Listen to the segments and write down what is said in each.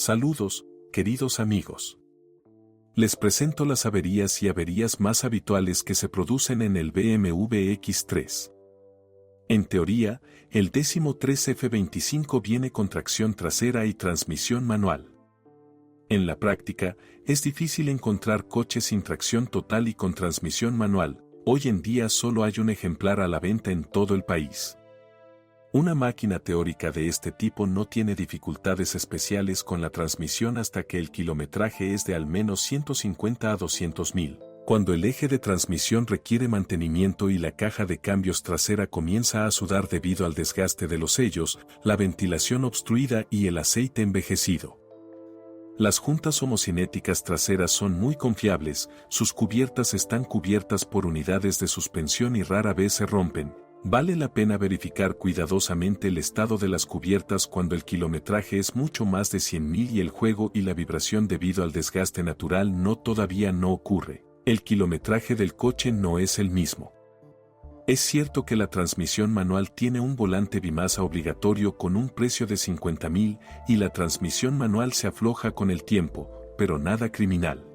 Saludos, queridos amigos. Les presento las averías y averías más habituales que se producen en el BMW X3. En teoría, el 13F25 viene con tracción trasera y transmisión manual. En la práctica, es difícil encontrar coches sin tracción total y con transmisión manual. Hoy en día solo hay un ejemplar a la venta en todo el país. Una máquina teórica de este tipo no tiene dificultades especiales con la transmisión hasta que el kilometraje es de al menos 150 a 200.000. Cuando el eje de transmisión requiere mantenimiento y la caja de cambios trasera comienza a sudar debido al desgaste de los sellos, la ventilación obstruida y el aceite envejecido. Las juntas homocinéticas traseras son muy confiables, sus cubiertas están cubiertas por unidades de suspensión y rara vez se rompen. Vale la pena verificar cuidadosamente el estado de las cubiertas cuando el kilometraje es mucho más de 100.000 y el juego y la vibración debido al desgaste natural todavía no ocurre. El kilometraje del coche no es el mismo. Es cierto que la transmisión manual tiene un volante bimasa obligatorio con un precio de 50.000 y la transmisión manual se afloja con el tiempo, pero nada criminal.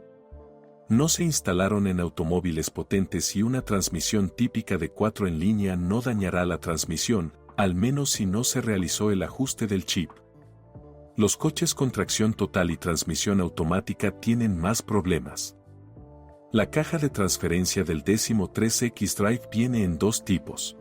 No se instalaron en automóviles potentes y una transmisión típica de 4 en línea no dañará la transmisión, al menos si no se realizó el ajuste del chip. Los coches con tracción total y transmisión automática tienen más problemas. La caja de transferencia del 13X Drive viene en dos tipos.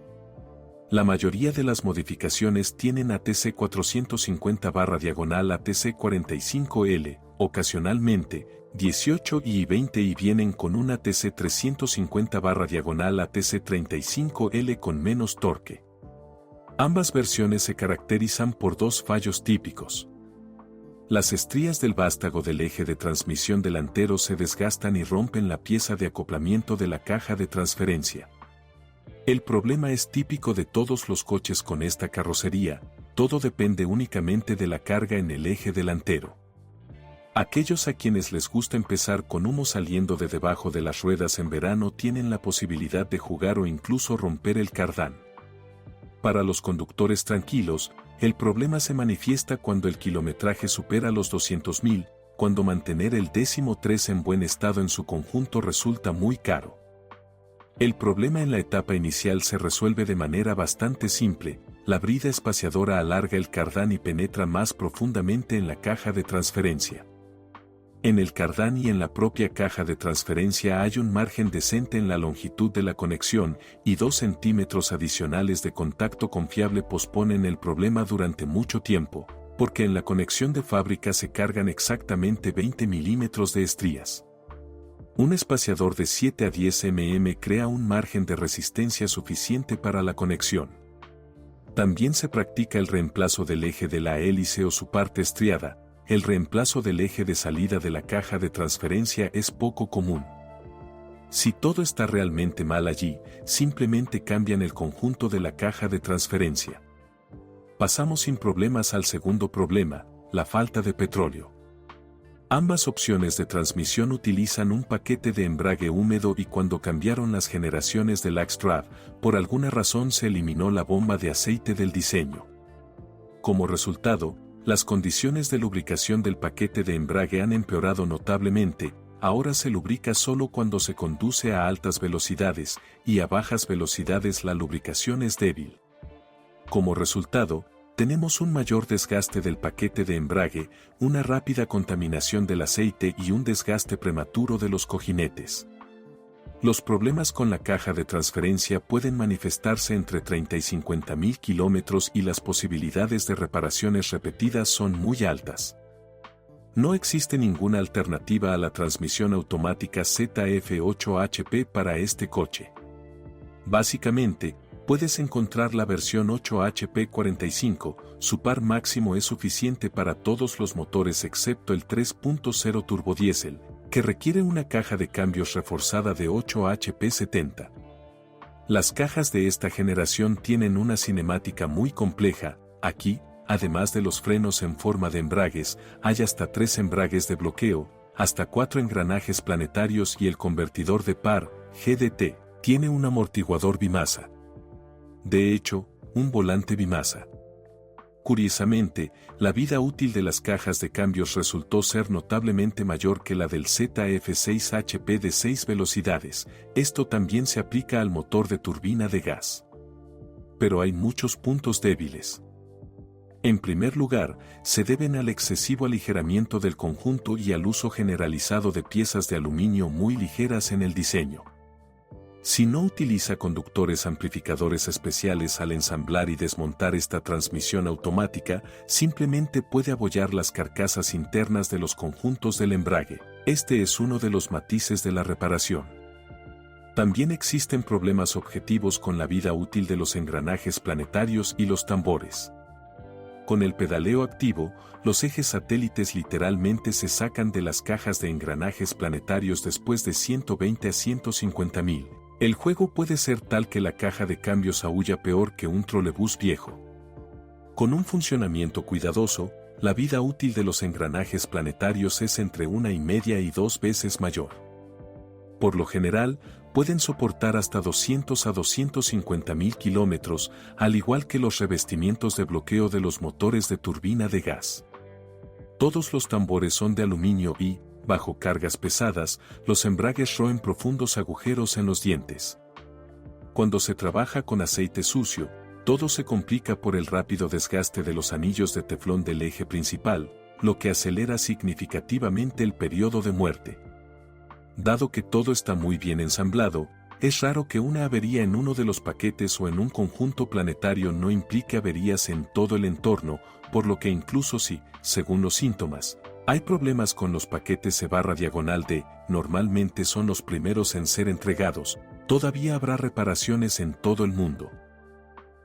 La mayoría de las modificaciones tienen ATC 450/ATC 45L, ocasionalmente, 18 y 20 y vienen con un ATC 350/ATC 35L con menos torque. Ambas versiones se caracterizan por dos fallos típicos. Las estrías del vástago del eje de transmisión delantero se desgastan y rompen la pieza de acoplamiento de la caja de transferencia. El problema es típico de todos los coches con esta carrocería, todo depende únicamente de la carga en el eje delantero. Aquellos a quienes les gusta empezar con humo saliendo de debajo de las ruedas en verano tienen la posibilidad de jugar o incluso romper el cardán. Para los conductores tranquilos, el problema se manifiesta cuando el kilometraje supera los 200.000, cuando mantener el 13 en buen estado en su conjunto resulta muy caro. El problema en la etapa inicial se resuelve de manera bastante simple, la brida espaciadora alarga el cardán y penetra más profundamente en la caja de transferencia. En el cardán y en la propia caja de transferencia hay un margen decente en la longitud de la conexión y 2 centímetros adicionales de contacto confiable posponen el problema durante mucho tiempo, porque en la conexión de fábrica se cargan exactamente 20 milímetros de estrías. Un espaciador de 7 a 10 mm crea un margen de resistencia suficiente para la conexión. También se practica el reemplazo del eje de la hélice o su parte estriada. El reemplazo del eje de salida de la caja de transferencia es poco común. Si todo está realmente mal allí, simplemente cambian el conjunto de la caja de transferencia. Pasamos sin problemas al segundo problema, la falta de petróleo. Ambas opciones de transmisión utilizan un paquete de embrague húmedo y cuando cambiaron las generaciones del X-Drive, por alguna razón se eliminó la bomba de aceite del diseño. Como resultado, las condiciones de lubricación del paquete de embrague han empeorado notablemente, ahora se lubrica solo cuando se conduce a altas velocidades, y a bajas velocidades la lubricación es débil. Como resultado, tenemos un mayor desgaste del paquete de embrague, una rápida contaminación del aceite y un desgaste prematuro de los cojinetes. Los problemas con la caja de transferencia pueden manifestarse entre 30 y 50.000 kilómetros y las posibilidades de reparaciones repetidas son muy altas. No existe ninguna alternativa a la transmisión automática ZF8HP para este coche. Básicamente, puedes encontrar la versión 8HP45, su par máximo es suficiente para todos los motores excepto el 3.0 turbodiesel, que requiere una caja de cambios reforzada de 8HP70. Las cajas de esta generación tienen una cinemática muy compleja, aquí, además de los frenos en forma de embragues, hay hasta 3 embragues de bloqueo, hasta 4 engranajes planetarios y el convertidor de par, GDT, tiene un amortiguador bimasa. De hecho, un volante bimasa. Curiosamente, la vida útil de las cajas de cambios resultó ser notablemente mayor que la del ZF6HP de 6 velocidades. Esto también se aplica al motor de turbina de gas. Pero hay muchos puntos débiles. En primer lugar, se deben al excesivo aligeramiento del conjunto y al uso generalizado de piezas de aluminio muy ligeras en el diseño. Si no utiliza conductores amplificadores especiales al ensamblar y desmontar esta transmisión automática, simplemente puede abollar las carcasas internas de los conjuntos del embrague. Este es uno de los matices de la reparación. También existen problemas objetivos con la vida útil de los engranajes planetarios y los tambores. Con el pedaleo activo, los ejes satélites literalmente se sacan de las cajas de engranajes planetarios después de 120 a 150.000. El juego puede ser tal que la caja de cambios aúlla peor que un trolebús viejo. Con un funcionamiento cuidadoso, la vida útil de los engranajes planetarios es entre 1,5 y 2 veces mayor. Por lo general, pueden soportar hasta 200 a 250.000 kilómetros, al igual que los revestimientos de bloqueo de los motores de turbina de gas. Todos los tambores son de aluminio y, bajo cargas pesadas, los embragues roen profundos agujeros en los dientes. Cuando se trabaja con aceite sucio, todo se complica por el rápido desgaste de los anillos de teflón del eje principal, lo que acelera significativamente el periodo de muerte. Dado que todo está muy bien ensamblado, es raro que una avería en uno de los paquetes o en un conjunto planetario no implique averías en todo el entorno, por lo que incluso si, según los síntomas, hay problemas con los paquetes E/D, normalmente son los primeros en ser entregados, todavía habrá reparaciones en todo el mundo.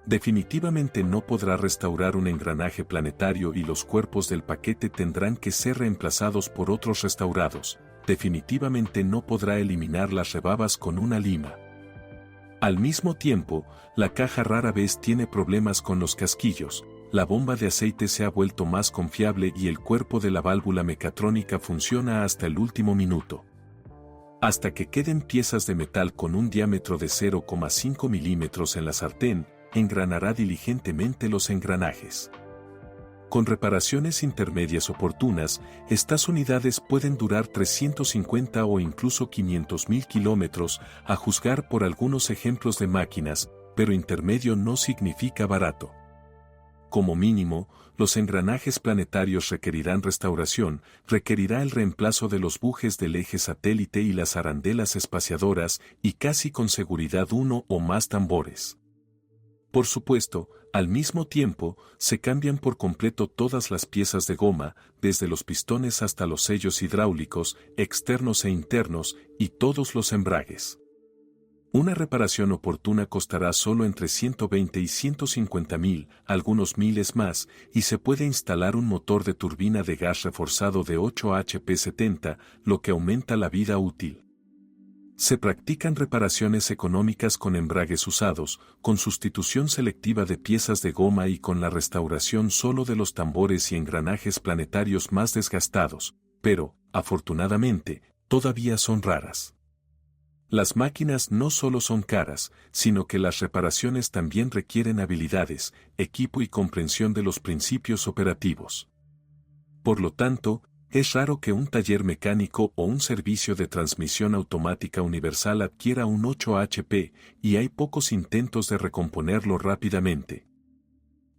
Definitivamente no podrá restaurar un engranaje planetario y los cuerpos del paquete tendrán que ser reemplazados por otros restaurados. Definitivamente no podrá eliminar las rebabas con una lima. Al mismo tiempo, la caja rara vez tiene problemas con los casquillos. La bomba de aceite se ha vuelto más confiable y el cuerpo de la válvula mecatrónica funciona hasta el último minuto. Hasta que queden piezas de metal con un diámetro de 0,5 milímetros en la sartén, engranará diligentemente los engranajes. Con reparaciones intermedias oportunas, estas unidades pueden durar 350 o incluso 500.000 kilómetros, a juzgar por algunos ejemplos de máquinas, pero intermedio no significa barato. Como mínimo, los engranajes planetarios requerirán restauración, requerirá el reemplazo de los bujes del eje satélite y las arandelas espaciadoras, y casi con seguridad uno o más tambores. Por supuesto, al mismo tiempo, se cambian por completo todas las piezas de goma, desde los pistones hasta los sellos hidráulicos, externos e internos, y todos los embragues. Una reparación oportuna costará solo entre 120 y 150.000, algunos miles más, y se puede instalar un motor de turbina de gas reforzado de 8 HP 70, lo que aumenta la vida útil. Se practican reparaciones económicas con embragues usados, con sustitución selectiva de piezas de goma y con la restauración solo de los tambores y engranajes planetarios más desgastados, pero, afortunadamente, todavía son raras. Las máquinas no solo son caras, sino que las reparaciones también requieren habilidades, equipo y comprensión de los principios operativos. Por lo tanto, es raro que un taller mecánico o un servicio de transmisión automática universal adquiera un 8 HP, y hay pocos intentos de recomponerlo rápidamente.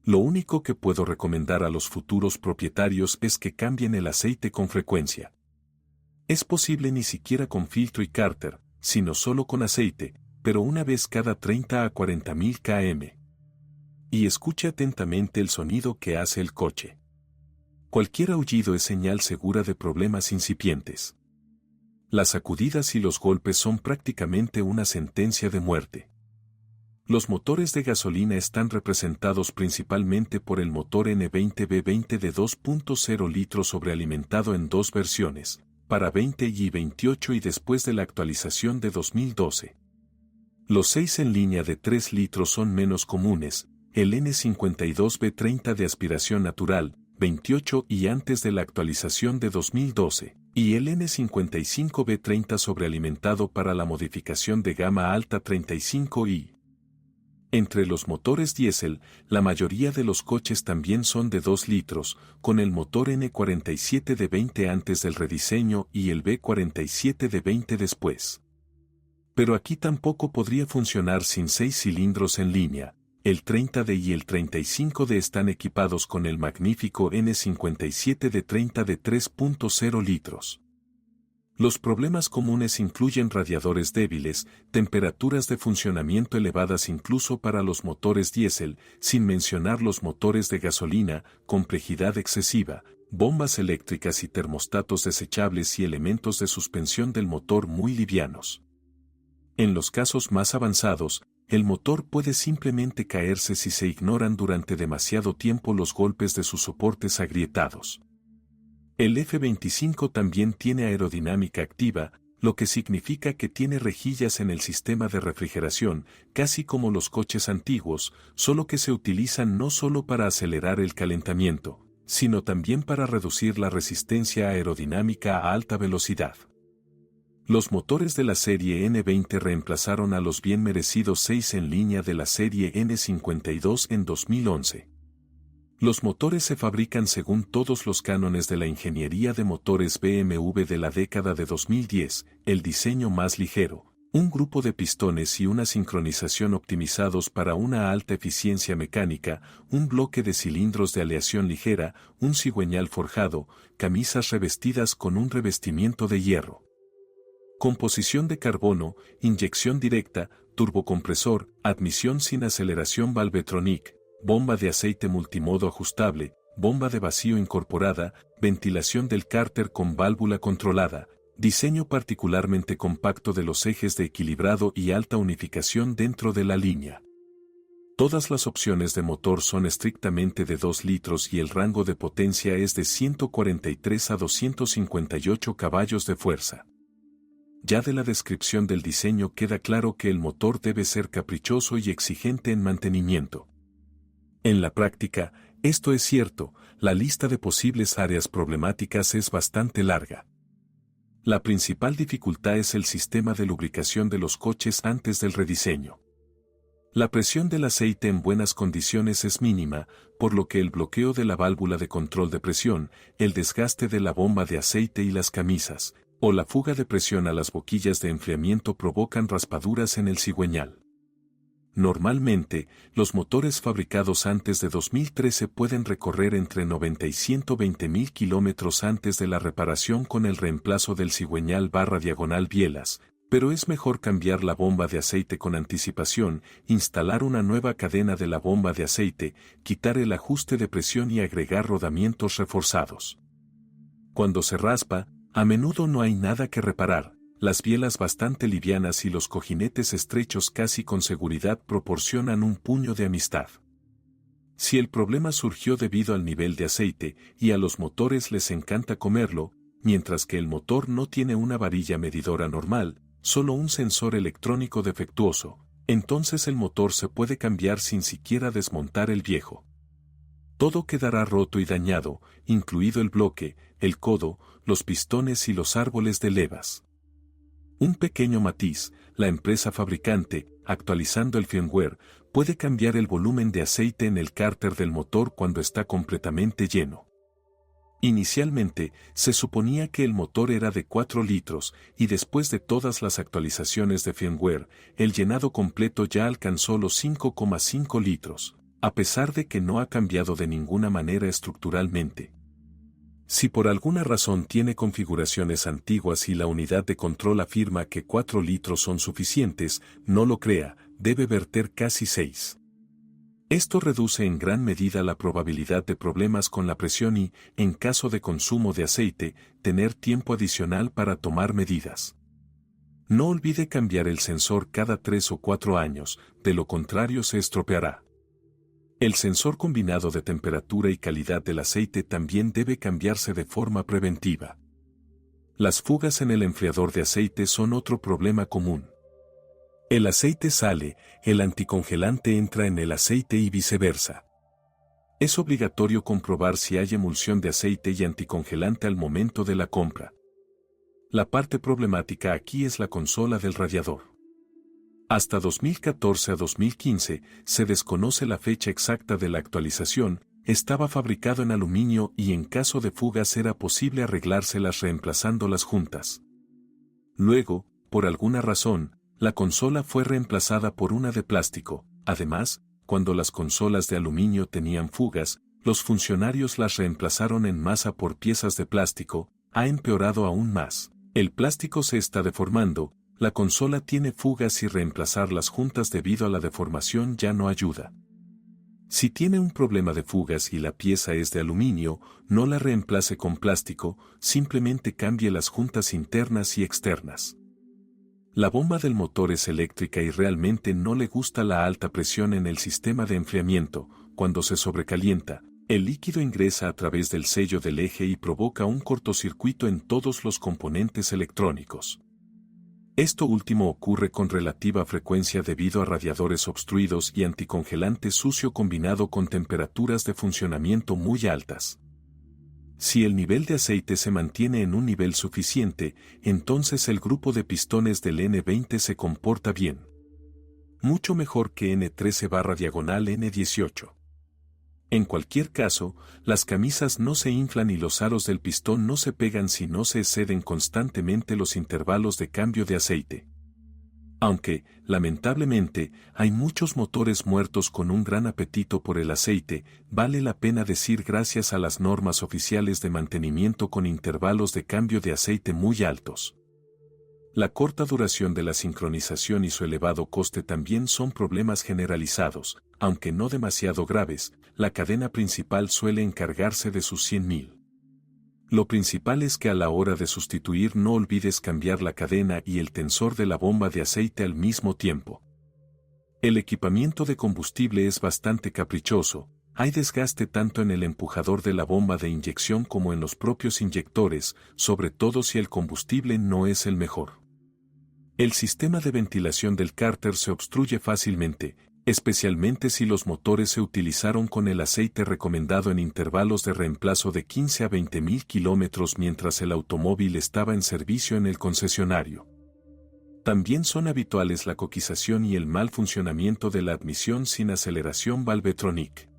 Lo único que puedo recomendar a los futuros propietarios es que cambien el aceite con frecuencia. Es posible ni siquiera con filtro y cárter, sino solo con aceite, pero una vez cada 30 a 40.000 km. Y escuche atentamente el sonido que hace el coche. Cualquier aullido es señal segura de problemas incipientes. Las sacudidas y los golpes son prácticamente una sentencia de muerte. Los motores de gasolina están representados principalmente por el motor N20B20 de 2.0 litros sobrealimentado en dos versiones, para 20 y 28 y después de la actualización de 2012. Los 6 en línea de 3 litros son menos comunes, el N52B30 de aspiración natural, 28 y antes de la actualización de 2012, y el N55B30 sobrealimentado para la modificación de gama alta 35i. Entre los motores diésel, la mayoría de los coches también son de 2 litros, con el motor N47 de 20 antes del rediseño y el B47 de 20 después. Pero aquí tampoco podría funcionar sin 6 cilindros en línea. El 30D y el 35D están equipados con el magnífico N57 de 30 de 3.0 litros. Los problemas comunes incluyen radiadores débiles, temperaturas de funcionamiento elevadas incluso para los motores diésel, sin mencionar los motores de gasolina, complejidad excesiva, bombas eléctricas y termostatos desechables y elementos de suspensión del motor muy livianos. En los casos más avanzados, el motor puede simplemente caerse si se ignoran durante demasiado tiempo los golpes de sus soportes agrietados. El F-25 también tiene aerodinámica activa, lo que significa que tiene rejillas en el sistema de refrigeración, casi como los coches antiguos, solo que se utilizan no solo para acelerar el calentamiento, sino también para reducir la resistencia aerodinámica a alta velocidad. Los motores de la serie N20 reemplazaron a los bien merecidos 6 en línea de la serie N52 en 2011. Los motores se fabrican según todos los cánones de la ingeniería de motores BMW de la década de 2010, el diseño más ligero, un grupo de pistones y una sincronización optimizados para una alta eficiencia mecánica, un bloque de cilindros de aleación ligera, un cigüeñal forjado, camisas revestidas con un revestimiento de hierro. Composición de carbono, inyección directa, turbocompresor, admisión sin aceleración Valvetronic, bomba de aceite multimodo ajustable, bomba de vacío incorporada, ventilación del cárter con válvula controlada, diseño particularmente compacto de los ejes de equilibrado y alta unificación dentro de la línea. Todas las opciones de motor son estrictamente de 2 litros y el rango de potencia es de 143 a 258 caballos de fuerza. Ya de la descripción del diseño queda claro que el motor debe ser caprichoso y exigente en mantenimiento. En la práctica, esto es cierto, la lista de posibles áreas problemáticas es bastante larga. La principal dificultad es el sistema de lubricación de los coches antes del rediseño. La presión del aceite en buenas condiciones es mínima, por lo que el bloqueo de la válvula de control de presión, el desgaste de la bomba de aceite y las camisas, o la fuga de presión a las boquillas de enfriamiento provocan raspaduras en el cigüeñal. Normalmente, los motores fabricados antes de 2013 pueden recorrer entre 90 y 120 mil kilómetros antes de la reparación con el reemplazo del cigüeñal / bielas, pero es mejor cambiar la bomba de aceite con anticipación, instalar una nueva cadena de la bomba de aceite, quitar el ajuste de presión y agregar rodamientos reforzados. Cuando se raspa, a menudo no hay nada que reparar. Las bielas bastante livianas y los cojinetes estrechos casi con seguridad proporcionan un puño de amistad. Si el problema surgió debido al nivel de aceite y a los motores les encanta comerlo, mientras que el motor no tiene una varilla medidora normal, solo un sensor electrónico defectuoso, entonces el motor se puede cambiar sin siquiera desmontar el viejo. Todo quedará roto y dañado, incluido el bloque, el codo, los pistones y los árboles de levas. Un pequeño matiz, la empresa fabricante, actualizando el firmware, puede cambiar el volumen de aceite en el cárter del motor cuando está completamente lleno. Inicialmente, se suponía que el motor era de 4 litros, y después de todas las actualizaciones de firmware, el llenado completo ya alcanzó los 5,5 litros, a pesar de que no ha cambiado de ninguna manera estructuralmente. Si por alguna razón tiene configuraciones antiguas y la unidad de control afirma que 4 litros son suficientes, no lo crea, debe verter casi 6. Esto reduce en gran medida la probabilidad de problemas con la presión y, en caso de consumo de aceite, tener tiempo adicional para tomar medidas. No olvide cambiar el sensor cada 3 o 4 años, de lo contrario se estropeará. El sensor combinado de temperatura y calidad del aceite también debe cambiarse de forma preventiva. Las fugas en el enfriador de aceite son otro problema común. El aceite sale, el anticongelante entra en el aceite y viceversa. Es obligatorio comprobar si hay emulsión de aceite y anticongelante al momento de la compra. La parte problemática aquí es la consola del radiador. Hasta 2014 a 2015, se desconoce la fecha exacta de la actualización, estaba fabricado en aluminio y en caso de fugas era posible arreglárselas reemplazando las juntas. Luego, por alguna razón, la consola fue reemplazada por una de plástico. Además, cuando las consolas de aluminio tenían fugas, los funcionarios las reemplazaron en masa por piezas de plástico, ha empeorado aún más. El plástico se está deformando, la consola tiene fugas y reemplazar las juntas debido a la deformación ya no ayuda. Si tiene un problema de fugas y la pieza es de aluminio, no la reemplace con plástico, simplemente cambie las juntas internas y externas. La bomba del motor es eléctrica y realmente no le gusta la alta presión en el sistema de enfriamiento. Cuando se sobrecalienta, el líquido ingresa a través del sello del eje y provoca un cortocircuito en todos los componentes electrónicos. Esto último ocurre con relativa frecuencia debido a radiadores obstruidos y anticongelante sucio combinado con temperaturas de funcionamiento muy altas. Si el nivel de aceite se mantiene en un nivel suficiente, entonces el grupo de pistones del N20 se comporta bien. Mucho mejor que N13/N18. En cualquier caso, las camisas no se inflan y los aros del pistón no se pegan si no se exceden constantemente los intervalos de cambio de aceite. Aunque, lamentablemente, hay muchos motores muertos con un gran apetito por el aceite, vale la pena decir gracias a las normas oficiales de mantenimiento con intervalos de cambio de aceite muy altos. La corta duración de la sincronización y su elevado coste también son problemas generalizados, aunque no demasiado graves. La cadena principal suele encargarse de sus 100.000. Lo principal es que a la hora de sustituir no olvides cambiar la cadena y el tensor de la bomba de aceite al mismo tiempo. El equipamiento de combustible es bastante caprichoso, hay desgaste tanto en el empujador de la bomba de inyección como en los propios inyectores, sobre todo si el combustible no es el mejor. El sistema de ventilación del cárter se obstruye fácilmente, especialmente si los motores se utilizaron con el aceite recomendado en intervalos de reemplazo de 15 a 20.000 kilómetros mientras el automóvil estaba en servicio en el concesionario. También son habituales la coquización y el mal funcionamiento de la admisión sin aceleración Valvetronic.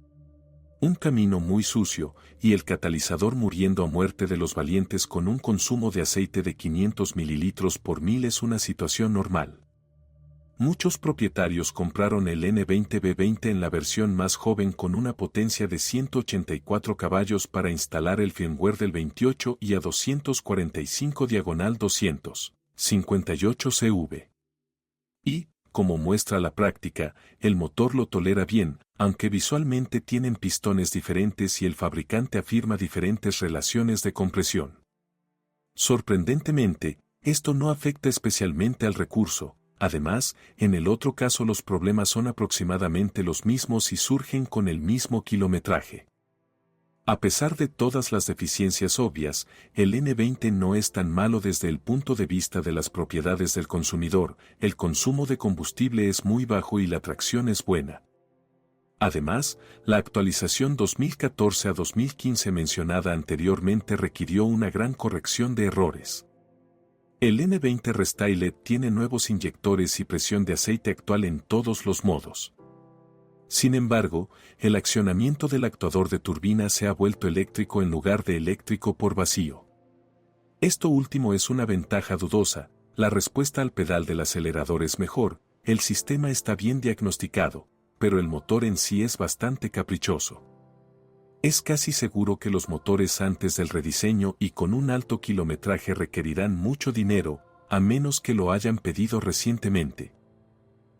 Un camino muy sucio, y el catalizador muriendo a muerte de los valientes con un consumo de aceite de 500 mililitros por mil es una situación normal. Muchos propietarios compraron el N20B20 en la versión más joven con una potencia de 184 caballos para instalar el firmware del 28 y a 245/258 CV. Y, como muestra la práctica, el motor lo tolera bien, aunque visualmente tienen pistones diferentes y el fabricante afirma diferentes relaciones de compresión. Sorprendentemente, esto no afecta especialmente al recurso. Además, en el otro caso los problemas son aproximadamente los mismos y surgen con el mismo kilometraje. A pesar de todas las deficiencias obvias, el N20 no es tan malo desde el punto de vista de las propiedades del consumidor, el consumo de combustible es muy bajo y la tracción es buena. Además, la actualización 2014 a 2015 mencionada anteriormente requirió una gran corrección de errores. El N20 Restyled tiene nuevos inyectores y presión de aceite actual en todos los modos. Sin embargo, el accionamiento del actuador de turbina se ha vuelto eléctrico en lugar de eléctrico por vacío. Esto último es una ventaja dudosa, la respuesta al pedal del acelerador es mejor, el sistema está bien diagnosticado, pero el motor en sí es bastante caprichoso. Es casi seguro que los motores antes del rediseño y con un alto kilometraje requerirán mucho dinero, a menos que lo hayan pedido recientemente.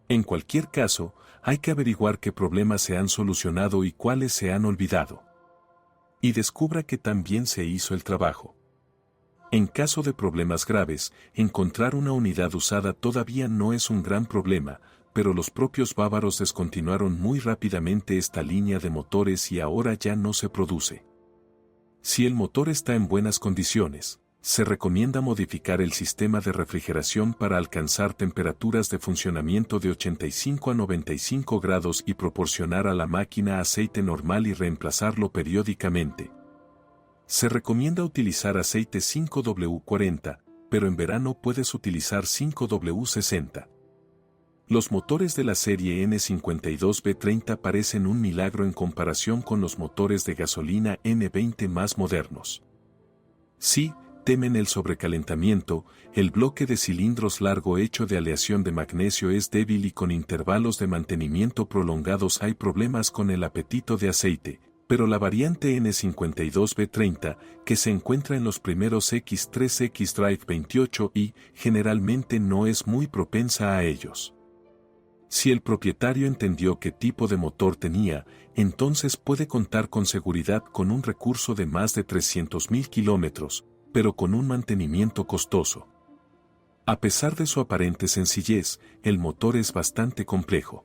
En cualquier caso, hay que averiguar qué problemas se han solucionado y cuáles se han olvidado. Y descubra que también se hizo el trabajo. En caso de problemas graves, encontrar una unidad usada todavía no es un gran problema, pero los propios bávaros descontinuaron muy rápidamente esta línea de motores y ahora ya no se produce. Si el motor está en buenas condiciones, se recomienda modificar el sistema de refrigeración para alcanzar temperaturas de funcionamiento de 85 a 95 grados y proporcionar a la máquina aceite normal y reemplazarlo periódicamente. Se recomienda utilizar aceite 5W40, pero en verano puedes utilizar 5W60. Los motores de la serie N52B30 parecen un milagro en comparación con los motores de gasolina N20 más modernos. Sí, temen el sobrecalentamiento, el bloque de cilindros largo hecho de aleación de magnesio es débil y con intervalos de mantenimiento prolongados hay problemas con el apetito de aceite, pero la variante N52B30, que se encuentra en los primeros X3 xDrive 28i, generalmente no es muy propensa a ellos. Si el propietario entendió qué tipo de motor tenía, entonces puede contar con seguridad con un recurso de más de 300.000 kilómetros, pero con un mantenimiento costoso. A pesar de su aparente sencillez, el motor es bastante complejo.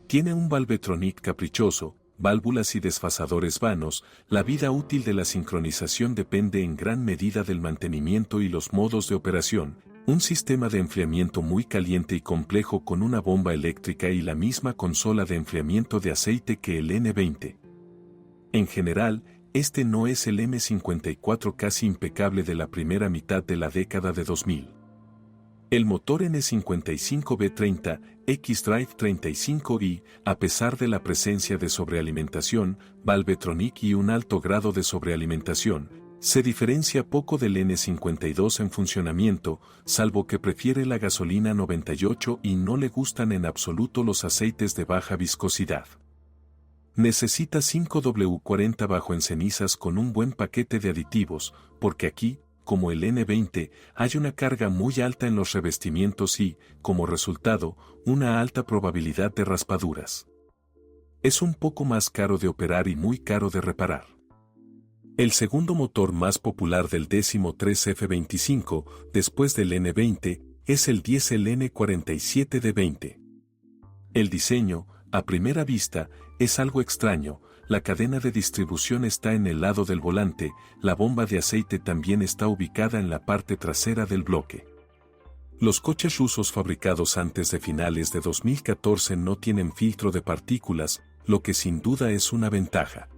Tiene un Valvetronic caprichoso, válvulas y desfasadores vanos. La vida útil de la sincronización depende en gran medida del mantenimiento y los modos de operación. Un sistema de enfriamiento muy caliente y complejo con una bomba eléctrica y la misma consola de enfriamiento de aceite que el N20. En general, este no es el M54 casi impecable de la primera mitad de la década de 2000. El motor N55B30 xDrive 35i, a pesar de la presencia de sobrealimentación, Valvetronic y un alto grado de sobrealimentación, se diferencia poco del N52 en funcionamiento, salvo que prefiere la gasolina 98 y no le gustan en absoluto los aceites de baja viscosidad. Necesita 5W40 bajo en cenizas con un buen paquete de aditivos, porque aquí, como el N20, hay una carga muy alta en los revestimientos y, como resultado, una alta probabilidad de raspaduras. Es un poco más caro de operar y muy caro de reparar. El segundo motor más popular del 13F25, después del N20, es el diésel N47D20. El diseño, a primera vista, es algo extraño. La cadena de distribución está en el lado del volante, la bomba de aceite también está ubicada en la parte trasera del bloque. Los coches rusos fabricados antes de finales de 2014 no tienen filtro de partículas, lo que sin duda es una ventaja.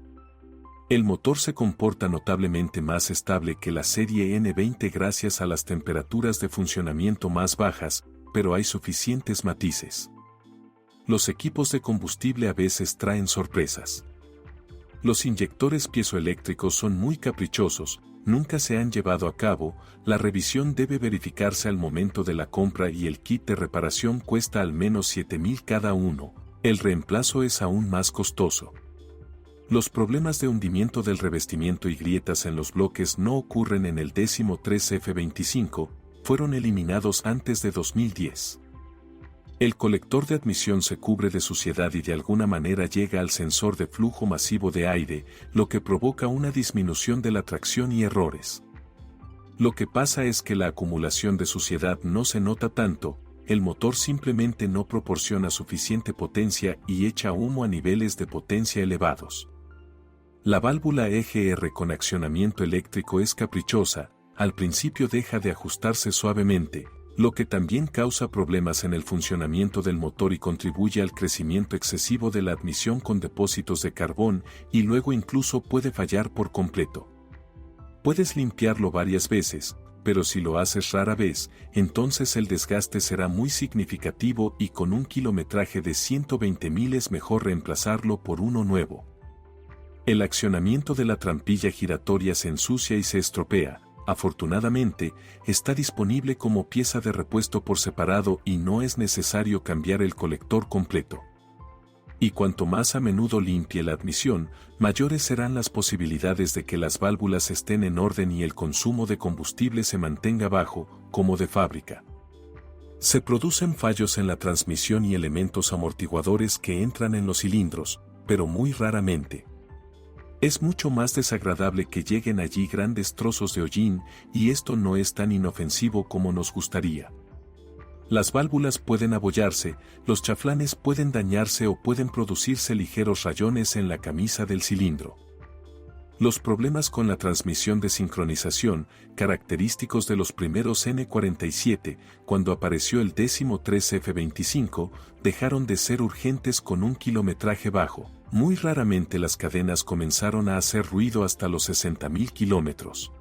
El motor se comporta notablemente más estable que la serie N20 gracias a las temperaturas de funcionamiento más bajas, pero hay suficientes matices. Los equipos de combustible a veces traen sorpresas. Los inyectores piezoeléctricos son muy caprichosos, nunca se han llevado a cabo, la revisión debe verificarse al momento de la compra y el kit de reparación cuesta al menos 7.000 cada uno, el reemplazo es aún más costoso. Los problemas de hundimiento del revestimiento y grietas en los bloques no ocurren en el 13F25, fueron eliminados antes de 2010. El colector de admisión se cubre de suciedad y de alguna manera llega al sensor de flujo masivo de aire, lo que provoca una disminución de la tracción y errores. Lo que pasa es que la acumulación de suciedad no se nota tanto, el motor simplemente no proporciona suficiente potencia y echa humo a niveles de potencia elevados. La válvula EGR con accionamiento eléctrico es caprichosa, al principio deja de ajustarse suavemente, lo que también causa problemas en el funcionamiento del motor y contribuye al crecimiento excesivo de la admisión con depósitos de carbón y luego incluso puede fallar por completo. Puedes limpiarlo varias veces, pero si lo haces rara vez, entonces el desgaste será muy significativo y con un kilometraje de 120.000 es mejor reemplazarlo por uno nuevo. El accionamiento de la trampilla giratoria se ensucia y se estropea. Afortunadamente, está disponible como pieza de repuesto por separado y no es necesario cambiar el colector completo. Y cuanto más a menudo limpie la admisión, mayores serán las posibilidades de que las válvulas estén en orden y el consumo de combustible se mantenga bajo, como de fábrica. Se producen fallos en la transmisión y elementos amortiguadores que entran en los cilindros, pero muy raramente. Es mucho más desagradable que lleguen allí grandes trozos de hollín, y esto no es tan inofensivo como nos gustaría. Las válvulas pueden abollarse, los chaflanes pueden dañarse o pueden producirse ligeros rayones en la camisa del cilindro. Los problemas con la transmisión de sincronización, característicos de los primeros N47, cuando apareció el 13F25, dejaron de ser urgentes con un kilometraje bajo. Muy raramente las cadenas comenzaron a hacer ruido hasta los 60.000 kilómetros.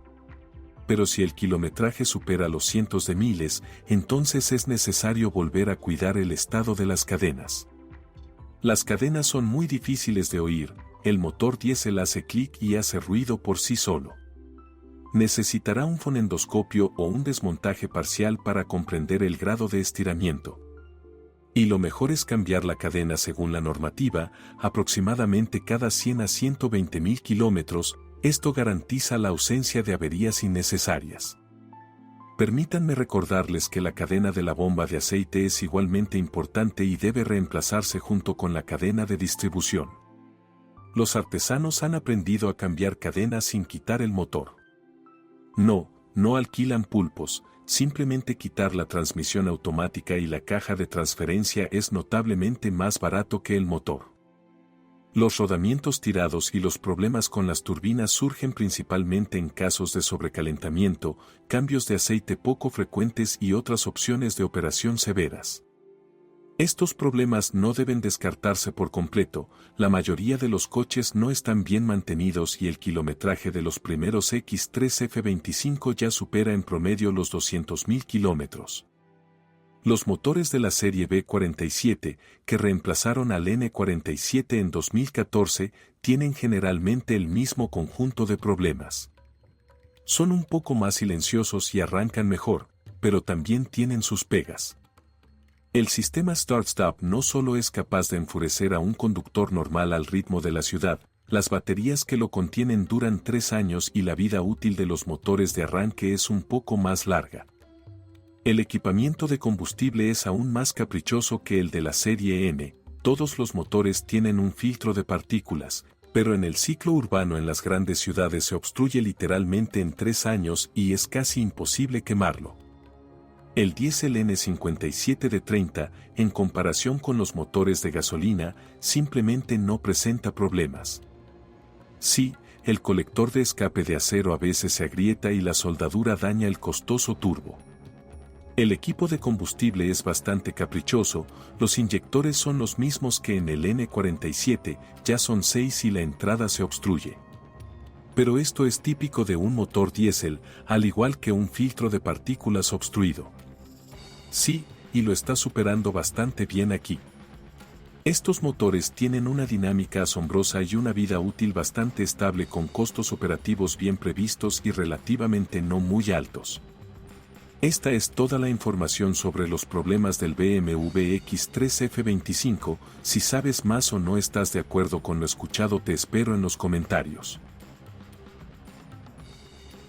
pero si el kilometraje supera los cientos de miles, entonces es necesario volver a cuidar el estado de las cadenas. Las cadenas son muy difíciles de oír, el motor diésel hace clic y hace ruido por sí solo. Necesitará un fonendoscopio o un desmontaje parcial para comprender el grado de estiramiento. Y lo mejor es cambiar la cadena según la normativa, aproximadamente cada 100 a 120 mil kilómetros. Esto garantiza la ausencia de averías innecesarias. Permítanme recordarles que la cadena de la bomba de aceite es igualmente importante y debe reemplazarse junto con la cadena de distribución. Los artesanos han aprendido a cambiar cadenas sin quitar el motor. No alquilan pulpos, simplemente quitar la transmisión automática y la caja de transferencia es notablemente más barato que el motor. Los rodamientos tirados y los problemas con las turbinas surgen principalmente en casos de sobrecalentamiento, cambios de aceite poco frecuentes y otras opciones de operación severas. Estos problemas no deben descartarse por completo, la mayoría de los coches no están bien mantenidos y el kilometraje de los primeros X3 F25 ya supera en promedio los 200.000 kilómetros. Los motores de la serie B47, que reemplazaron al N47 en 2014, tienen generalmente el mismo conjunto de problemas. Son un poco más silenciosos y arrancan mejor, pero también tienen sus pegas. El sistema Start-Stop no solo es capaz de enfurecer a un conductor normal al ritmo de la ciudad, las baterías que lo contienen duran 3 años y la vida útil de los motores de arranque es un poco más larga. El equipamiento de combustible es aún más caprichoso que el de la serie M. Todos los motores tienen un filtro de partículas, pero en el ciclo urbano en las grandes ciudades se obstruye literalmente en 3 años y es casi imposible quemarlo. El diésel N57 de 30, en comparación con los motores de gasolina, simplemente no presenta problemas. Sí, el colector de escape de acero a veces se agrieta y la soldadura daña el costoso turbo. El equipo de combustible es bastante caprichoso, los inyectores son los mismos que en el N47, ya son 6 y la entrada se obstruye. Pero esto es típico de un motor diésel, al igual que un filtro de partículas obstruido. Sí, y lo está superando bastante bien aquí. Estos motores tienen una dinámica asombrosa y una vida útil bastante estable con costos operativos bien previstos y relativamente no muy altos. Esta es toda la información sobre los problemas del BMW X3 F25. Si sabes más o no estás de acuerdo con lo escuchado, te espero en los comentarios.